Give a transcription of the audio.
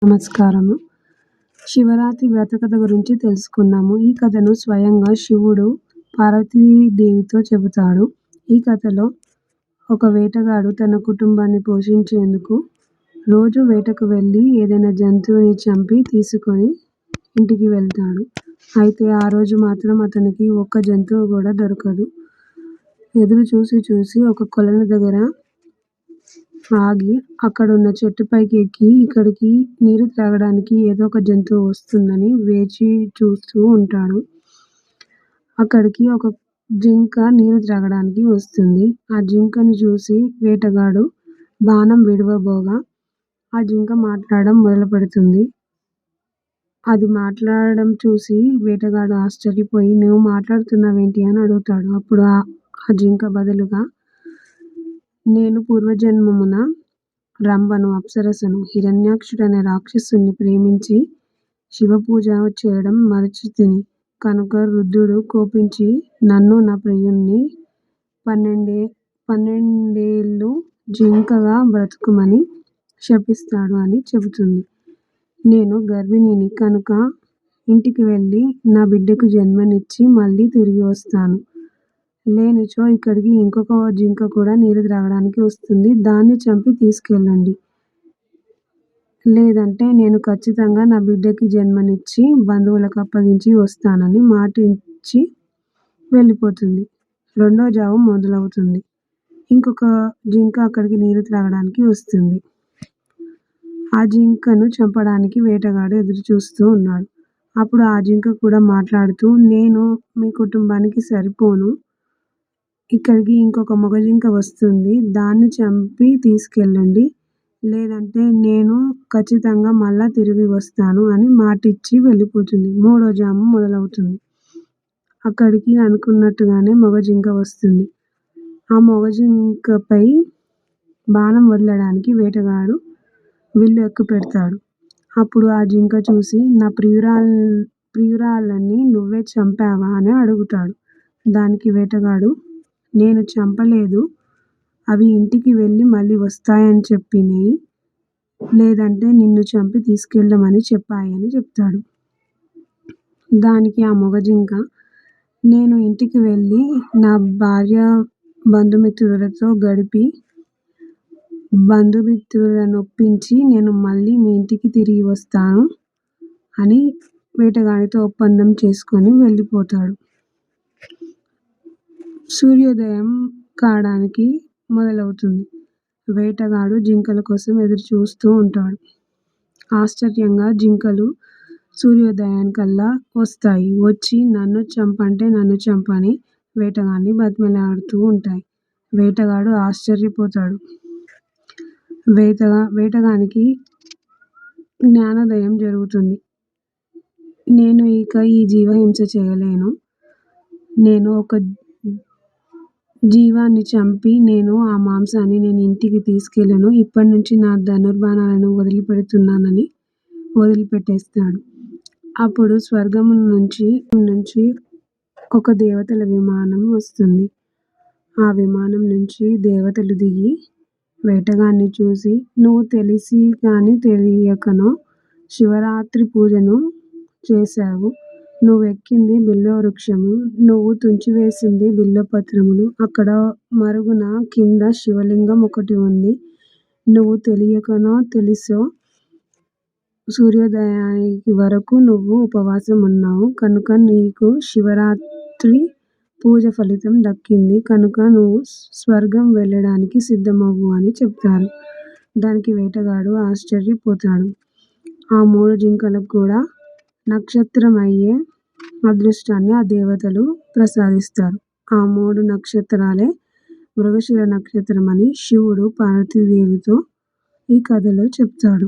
నమస్కారము. శివరాత్రి వ్రత కథ గురించి తెలుసుకుందాము. ఈ కథను స్వయంగా శివుడు పార్వతీదేవితో చెబుతాడు. ఈ కథలో ఒక వేటగాడు తన కుటుంబాన్ని పోషించేందుకు రోజు వేటకు వెళ్ళి ఏదైనా జంతువుని చంపి తీసుకొని ఇంటికి వెళ్తాడు. అయితే ఆ రోజు మాత్రం అతనికి ఒక్క జంతువు కూడా దొరకదు. ఎదురు చూసి ఒక కొలను దగ్గర ఆగి అక్కడున్న చెట్టుపైకి ఎక్కి ఇక్కడికి నీరు త్రాగడానికి ఏదో ఒక జంతువు వస్తుందని వేచి చూస్తూ ఉంటాడు. అక్కడికి ఒక జింక నీరు త్రాగడానికి వస్తుంది. ఆ జింకని చూసి వేటగాడు బాణం విడవబోగా ఆ జింక మాట్లాడడం మొదలుపెడుతుంది. అది మాట్లాడడం చూసి వేటగాడు ఆశ్చర్యపోయి నువ్వు మాట్లాడుతున్నావేంటి అని అడుగుతాడు. అప్పుడు ఆ జింక బదులుగా నేను పూర్వజన్మమున రంభను అప్సరసను హిరణ్యాక్షుడనే రాక్షసుని ప్రేమించి శివపూజ చేయడం మరచితిని కనుక రుద్రుడు కోపించి నన్ను నా ప్రియుణ్ణి 12 జింకగా బ్రతుకుమని శపిస్తాడు అని చెబుతుంది. నేను గర్భిణిని కనుక ఇంటికి వెళ్ళి నా బిడ్డకు జన్మనిచ్చి మళ్ళీ తిరిగి వస్తాను. లేనిచో ఇక్కడికి ఇంకొక జింక కూడా నీరు త్రాగడానికి వస్తుంది. దాన్ని చంపి తీసుకెళ్ళండి. లేదంటే నేను ఖచ్చితంగా నా బిడ్డకి జన్మనిచ్చి బంధువులకు అప్పగించి వస్తానని మాటిచ్చి వెళ్ళిపోతుంది. రెండో జాము మొదలవుతుంది. ఇంకొక జింక అక్కడికి నీరు త్రాగడానికి వస్తుంది. ఆ జింకను చంపడానికి వేటగాడు ఎదురు చూస్తూ ఉన్నాడు. అప్పుడు ఆ జింక కూడా మాట్లాడుతూ నేను మీ కుటుంబానికి సరిపోను. ఇక్కడికి ఇంకొక మగ జింక వస్తుంది. దాన్ని చంపి తీసుకెళ్ళండి. లేదంటే నేను ఖచ్చితంగా మళ్ళా తిరిగి వస్తాను అని మాటిచ్చి వెళ్ళిపోతుంది. మూడో జాము మొదలవుతుంది. అక్కడికి అనుకున్నట్టుగానే మగ జింక వస్తుంది. ఆ మగ జింకపై బాణం వదలడానికి వేటగాడు విల్లు ఎక్కుపెడతాడు. అప్పుడు ఆ జింక చూసి నా ప్రియురాళ్ళని నువ్వే చంపావా అని అడుగుతాడు. దానికి వేటగాడు నేను చంపలేదు. అవి ఇంటికి వెళ్ళి మళ్ళీ వస్తాయని చెప్పినాయి. లేదంటే నిన్ను చంపి తీసుకెళ్ళమని చెప్పాయని చెప్తాడు. దానికి ఆ మగ జింక నేను ఇంటికి వెళ్ళి నా భార్య బంధుమిత్రులతో గడిపి బంధుమిత్రులను ఒప్పించి నేను మళ్ళీ మీ ఇంటికి తిరిగి వస్తాను అని వేటగాడితో ఒప్పందం చేసుకొని వెళ్ళిపోతాడు. సూర్యోదయం కావడానికి మొదలవుతుంది. వేటగాడు జింకల కోసం ఎదురు చూస్తూ ఉంటాడు. ఆశ్చర్యంగా జింకలు సూర్యోదయానికల్లా వస్తాయి. వచ్చి నన్ను చంపంటే నన్ను చంపని వేటగాడిని బతిమిలాడుతూ ఉంటాయి. వేటగాడు ఆశ్చర్యపోతాడు. వేటగానికి జ్ఞానోదయం జరుగుతుంది. నేను ఇక ఈ జీవహింస చేయలేను. నేను ఒక జీవాన్ని చంపి నేను ఆ మాంసాన్ని నేను ఇంటికి తీసుకెళ్ళను. ఇప్పటి నుంచి నా ధనుర్బాణాలను వదిలిపెడుతున్నానని వదిలిపెట్టేస్తాడు. అప్పుడు స్వర్గం నుంచి ఒక దేవతల విమానం వస్తుంది. ఆ విమానం నుంచి దేవతలు దిగి వేటగాన్ని చూసి నువ్వు తెలిసి కానీ తెలియకనో శివరాత్రి పూజను చేశావు. నువ్వెక్కింది బిల్వవృక్షము. నువ్వు తుంచివేసింది బిల్వపత్రములు. అక్కడ మరుగున కింద శివలింగం ఒకటి ఉంది. నువ్వు తెలియకనో తెలిసో సూర్యోదయానికి వరకు నువ్వు ఉపవాసం ఉన్నావు. కనుక నీకు శివరాత్రి పూజ ఫలితం దక్కింది. కనుక నువ్వు స్వర్గం వెళ్ళడానికి సిద్ధమవ్వు అని చెప్తారు. దానికి వేటగాడు ఆశ్చర్యపోతాడు. ఆ 3 జింకలకు కూడా నక్షత్రం అయ్యే అదృష్టాన్ని ఆ దేవతలు ప్రసాదిస్తారు. ఆ 3 నక్షత్రాలే మృగశిర నక్షత్రం అని శివుడు పార్వతీదేవితో ఈ కథలో చెప్తాడు.